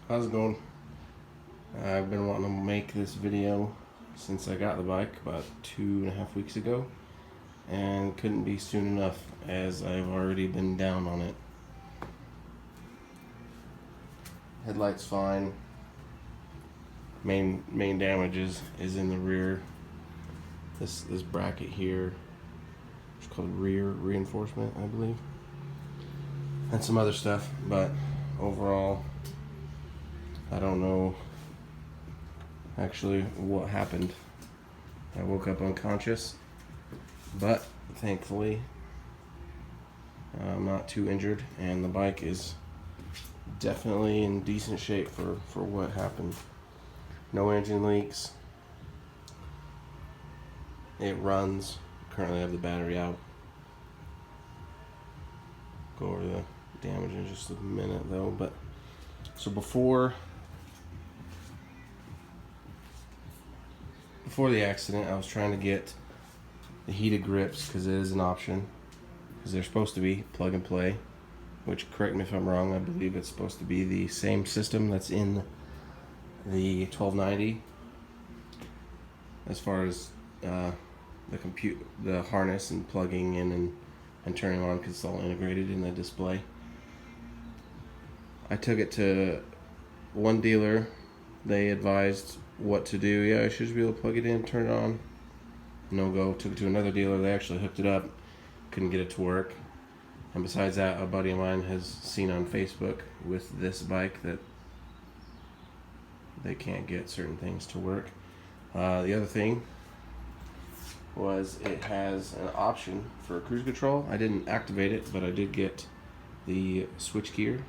How's it going? I've been wanting to make this video since I got the bike about 2.5 weeks ago, and couldn't be soon enough as I've already been down on it. Headlight's fine. Main damage is in the rear. This bracket here, it's called rear reinforcement, I believe, and some other stuff. But overall, I don't know actually what happened. I woke up unconscious, but thankfully I'm not too injured, and the bike is definitely in decent shape for what happened. No engine leaks. It runs. Currently I have the battery out. Go over the damage in just a minute though. But so before the accident, I was trying to get the heated grips because it is an option, because they're supposed to be plug and play, which, correct me if I'm wrong, I believe it's supposed to be the same system that's in the 1290 as far as the harness and plugging in and turning on, because it's all integrated in the display. I took it to one dealer. They advised what to do. Yeah, I should be able to plug it in, turn it on. No go. Took it to another dealer. They actually hooked it up. Couldn't get it to work. And besides that, a buddy of mine has seen on Facebook with this bike that they can't get certain things to work. The other thing was it has an option for cruise control. I didn't activate it, but I did get the switch gear.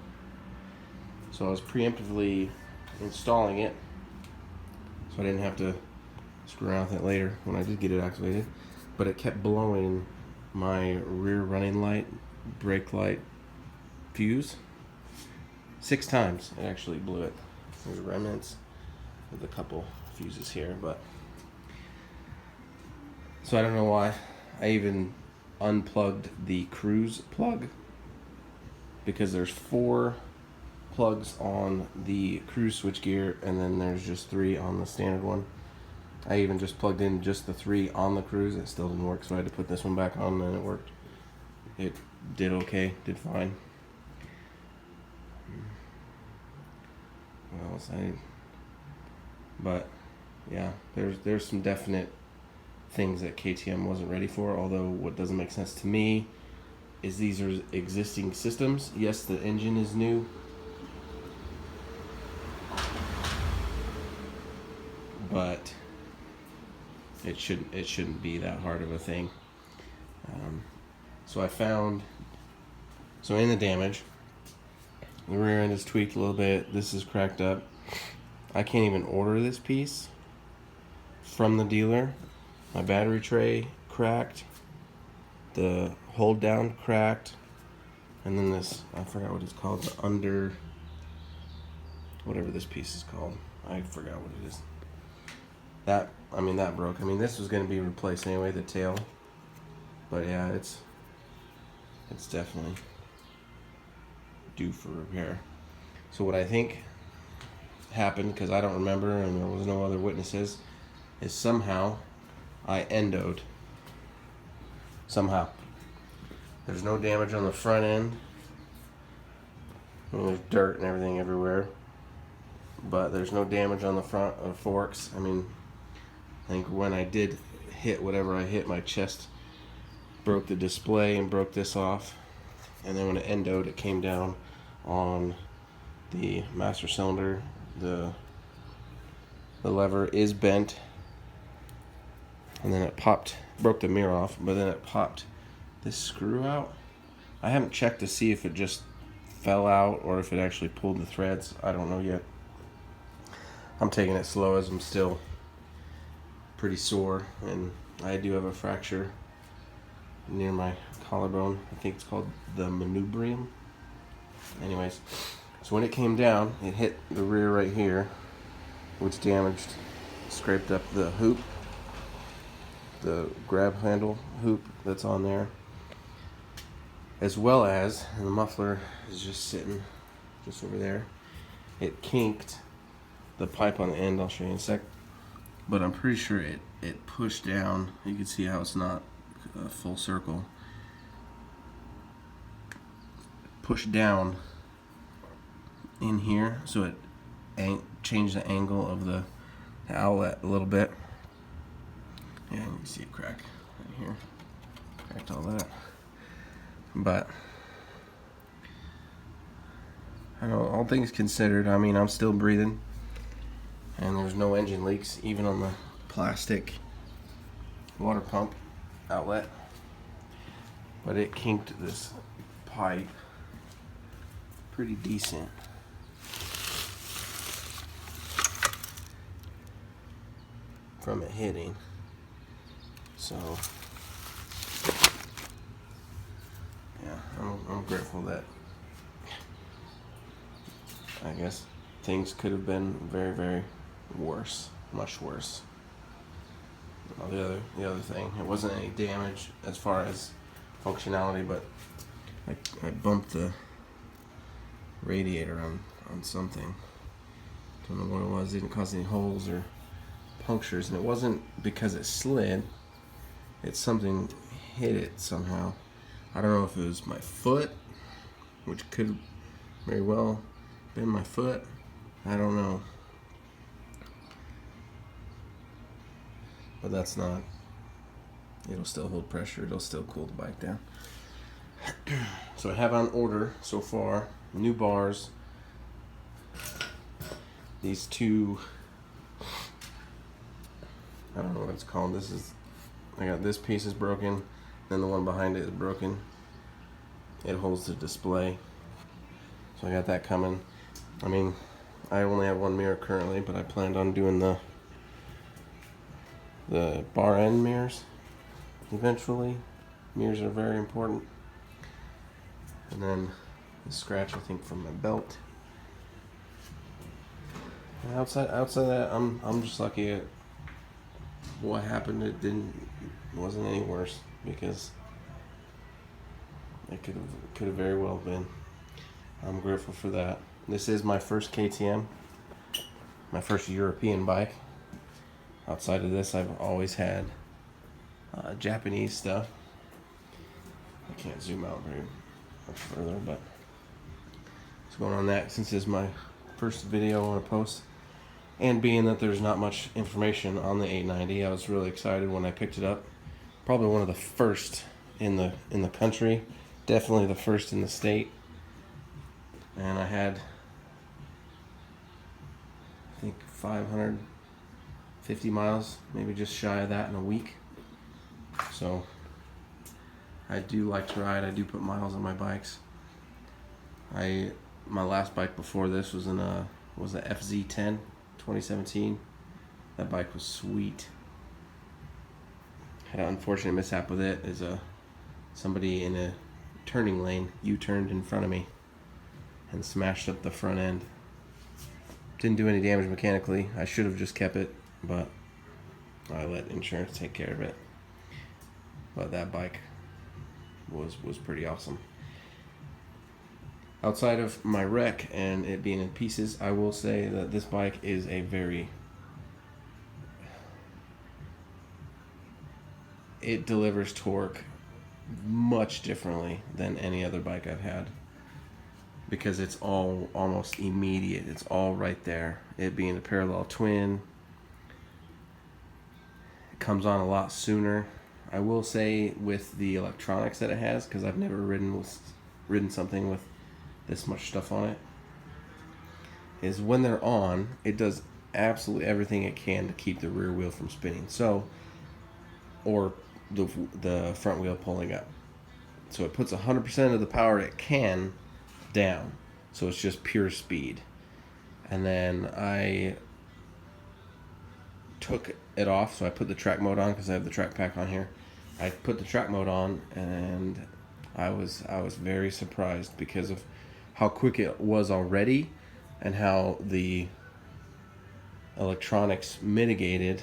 So I was preemptively installing it, so I didn't have to screw around with it later when I did get it activated. But it kept blowing my rear running light, brake light fuse 6 times. It actually blew it. There's remnants with a couple fuses here, but so I don't know why. I even unplugged the cruise plug, because there's 4 plugs on the cruise switchgear, and then there's just 3 on the standard one. I even just plugged in just the 3 on the cruise. It still didn't work, so I had to put this one back on, and it worked. It did okay, did fine. What else? But yeah, there's some definite things that KTM wasn't ready for. Although what doesn't make sense to me is these are existing systems. Yes, the engine is new, but it shouldn't be that hard of a thing. So I found, so in the damage, the rear end is tweaked a little bit. This is cracked up. I can't even order this piece from the dealer. My battery tray cracked, the hold down cracked, and then this, I forgot what it's called, the under, whatever this piece is called, I forgot what it is. That broke. This was going to be replaced anyway, the tail. But yeah, it's definitely due for repair. So what I think happened, because I don't remember and there was no other witnesses, is somehow I endoed. Somehow. There's no damage on the front end. There's dirt and everything everywhere. But there's no damage on the front of forks. I think when I did hit whatever I hit, my chest broke the display and broke this off. And then when it endoed, it came down on the master cylinder. The lever is bent. And then it popped, broke the mirror off, but then it popped this screw out. I haven't checked to see if it just fell out or if it actually pulled the threads. I don't know yet. I'm taking it slow as I'm still pretty sore, and I do have a fracture near my collarbone. I think it's called the manubrium. Anyways, so when it came down, it hit the rear right here, which damaged, scraped up the hoop, the grab handle hoop that's on there, as well as, and the muffler is just sitting just over there, it kinked the pipe on the end. I'll show you in a sec. But I'm pretty sure it pushed down. You can see how it's not a full circle. Pushed down in here, so it changed the angle of the outlet a little bit. Yeah, you can see it crack right here. Cracked all that. But I don't know, all things considered, I mean, I'm still breathing, and there's no engine leaks even on the plastic water pump outlet. But it kinked this pipe pretty decent. From it hitting. So yeah, I'm grateful that I guess things could have been very, very worse, much worse. The other thing, it wasn't any damage as far as functionality, but I bumped the radiator on something. Don't know what it was. It didn't cause any holes or punctures, and it wasn't because it slid. It's something hit it somehow. I don't know if it was my foot, which could very well been my foot. I don't know. But that's not. It'll still hold pressure. It'll still cool the bike down. So I have on order so far new bars. These two, I don't know what it's called. I got this piece is broken, then the one behind it is broken. It holds the display. So I got that coming. I mean, I only have one mirror currently, but I planned on doing the bar end mirrors eventually. Mirrors are very important. And then the scratch, I think, from my belt. And outside of that, I'm just lucky at what happened. It wasn't any worse, because it could have very well been. I'm grateful for that. This is my first KTM, my first European bike. Outside of this, I've always had Japanese stuff. I can't zoom out very much further, but what's going on that, since it's my first video I want to post, and being that there's not much information on the 890, I was really excited when I picked it up. Probably one of the first in the country, definitely the first in the state. And I had, I think, 550 miles, maybe just shy of that in a week. So I do like to ride. I do put miles on my bikes. My last bike before this was a FZ10 2017. That bike was sweet. Had an unfortunate mishap with it. Is somebody in a turning lane U-turned in front of me and smashed up the front end. Didn't do any damage mechanically. I should have just kept it, but I let insurance take care of it. But that bike was pretty awesome. Outside of my wreck and it being in pieces, I will say that this bike is it delivers torque much differently than any other bike I've had, because it's all almost immediate. It's all right there. It being a parallel twin, it comes on a lot sooner. I will say with the electronics that it has, because I've never ridden something with this much stuff on it, is when they're on, it does absolutely everything it can to keep the rear wheel from spinning. So, or the front wheel pulling up. So it puts 100% of the power it can down. So it's just pure speed. And then I took it off, so I put the track mode on because I have the track pack on here. I put the track mode on, and I was very surprised because of how quick it was already, and how the electronics mitigated,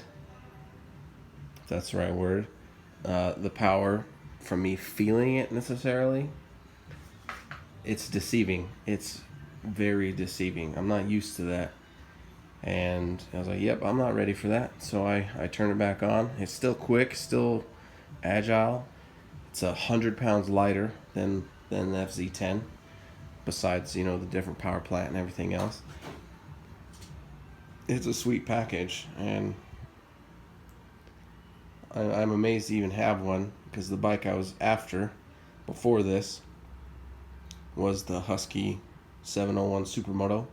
if that's the right word, the power from me feeling it necessarily. It's deceiving. It's very deceiving. I'm not used to that. And I was like, yep, I'm not ready for that. So I turned it back on. It's still quick, still agile. It's 100 pounds lighter than the FZ10, besides, the different power plant and everything else. It's a sweet package, and I'm amazed to even have one, because the bike I was after before this was the Husky 701 Supermoto.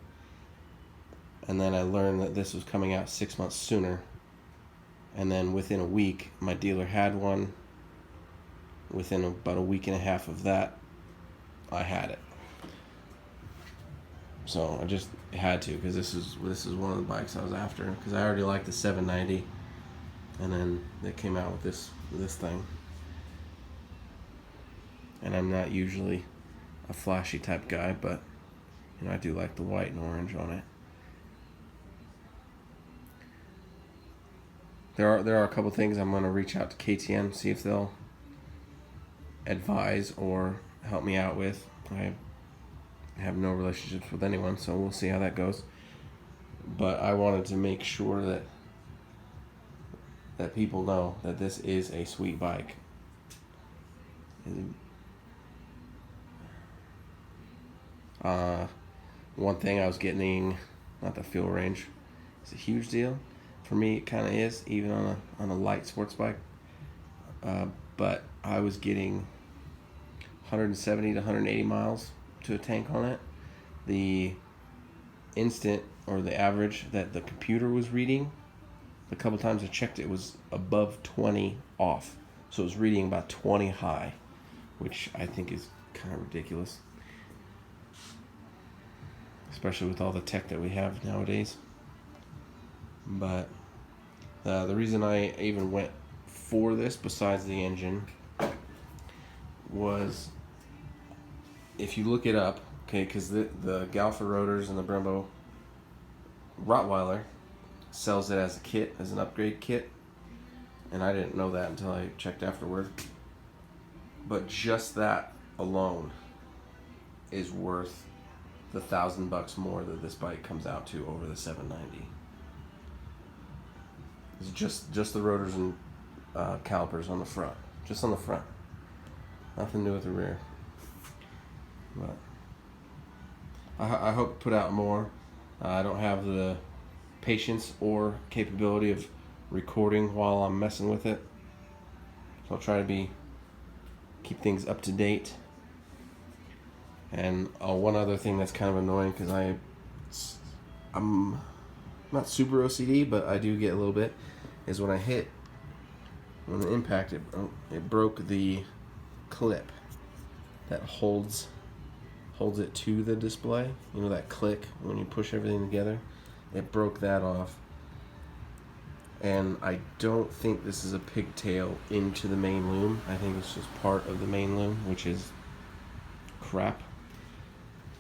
And then I learned that this was coming out 6 months sooner. And then within a week, my dealer had one. Within about a week and a half of that, I had it. So I just had to, because this is one of the bikes I was after. Because I already liked the 790, and then they came out with this thing. And I'm not usually a flashy type guy, but I do like the white and orange on it. There are a couple things I'm going to reach out to KTM, see if they'll advise or help me out with. I have no relationships with anyone, so we'll see how that goes. But I wanted to make sure that people know that this is a sweet bike. One thing I was getting, not the fuel range, it's a huge deal. For me, it kind of is, even on a light sports bike. But I was getting 170 to 180 miles to a tank on it. The instant, or the average that the computer was reading, the couple times I checked, it was above 20 off. So it was reading about 20 high, which I think is kind of ridiculous, especially with all the tech that we have nowadays. But the reason I even went for this, besides the engine, was, if you look it up, okay, because the Galfa rotors and the Brembo Rottweiler sells it as a kit, as an upgrade kit, and I didn't know that until I checked afterward. But just that alone is worth the $1,000 more that this bike comes out to over the 790. It's just the rotors and calipers on the front, just on the front. Nothing to do with the rear. But I hope to put out more. I don't have the patience or capability of recording while I'm messing with it, so I'll try to keep things up to date. And one other thing that's kind of annoying, because I'm not super OCD, but I do get a little bit, is when the impact, it broke the clip that holds it to the display. That click when you push everything together. It broke that off. And I don't think this is a pigtail into the main loom. I think it's just part of the main loom, which is crap.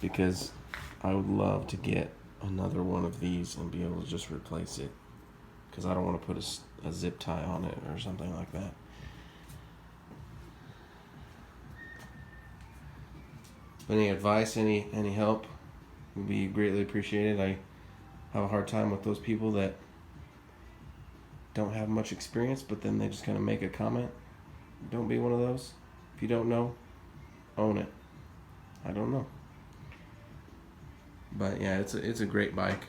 Because I would love to get another one of these and be able to just replace it. Because I don't want to put a zip tie on it or something like that. But any advice, any help would be greatly appreciated. I have a hard time with those people that don't have much experience, but then they just kind of make a comment. Don't be one of those. If you don't know, own it. I don't know. But yeah, it's a great bike.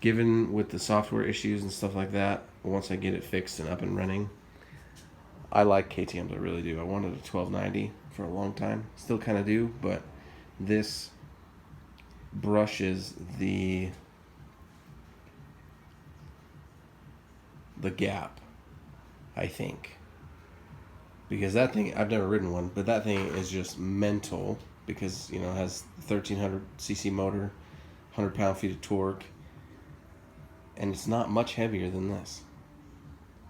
Given with the software issues and stuff like that, once I get it fixed and up and running, I like KTM's, I really do. I wanted a 1290 for a long time. Still kind of do, but this brushes the gap, I think. Because that thing, I've never ridden one, but that thing is just mental, because it has 1300cc motor, 100 pound-feet of torque, and it's not much heavier than this.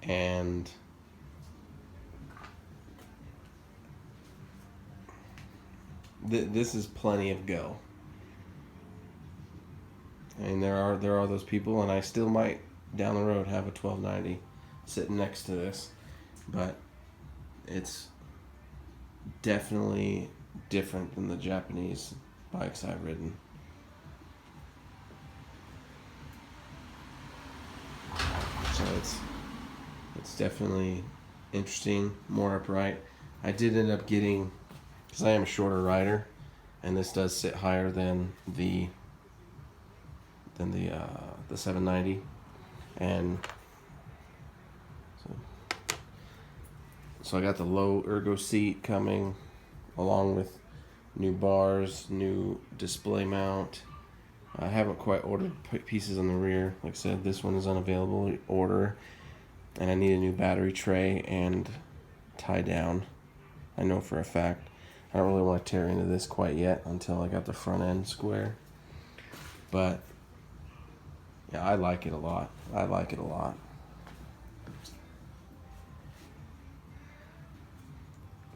And this is plenty of go. I mean, there are those people, and I still might down the road have a 1290 sitting next to this, but it's definitely different than the Japanese bikes I've ridden. So it's definitely interesting, more upright. I did end up getting, because I am a shorter rider, and this does sit higher than the 790, and so I got the low ergo seat coming, along with new bars, new display mount. I haven't quite ordered pieces on the rear. Like I said, this one is unavailable. Order, and I need a new battery tray and tie down. I know for a fact. I don't really want to tear into this quite yet until I got the front end square. But yeah, I like it a lot. I like it a lot.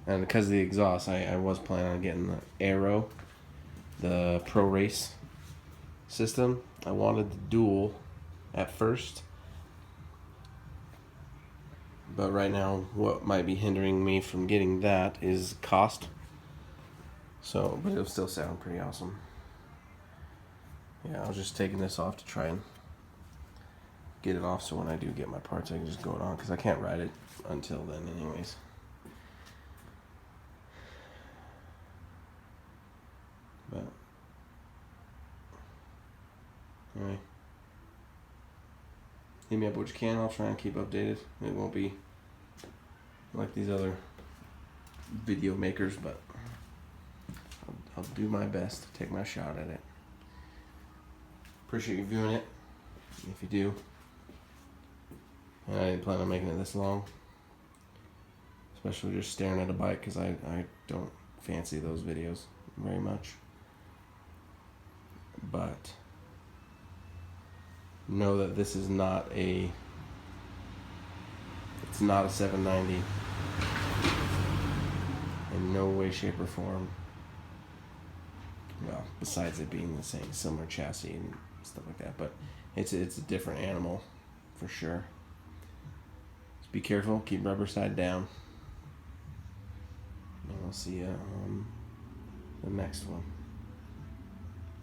And because of the exhaust, I was planning on getting the Aero, the Pro Race system. I wanted the dual at first. But right now, what might be hindering me from getting that is cost. So, but it'll still sound pretty awesome. Yeah, I was just taking this off to try and get it off so when I do get my parts, I can just go it on, because I can't ride it until then anyways. But anyway, hit me up what you can. I'll try and keep updated. It won't be like these other video makers, but I'll do my best to take my shot at it. Appreciate you viewing it, if you do. And I didn't plan on making it this long, especially just staring at a bike, because I don't fancy those videos very much. But know that this is not a, it's not a 790 in no way, shape, or form. Well, besides it being the same, similar chassis and stuff like that, but it's a different animal for sure. Just be careful, keep rubber side down, and I'll see you on the next one.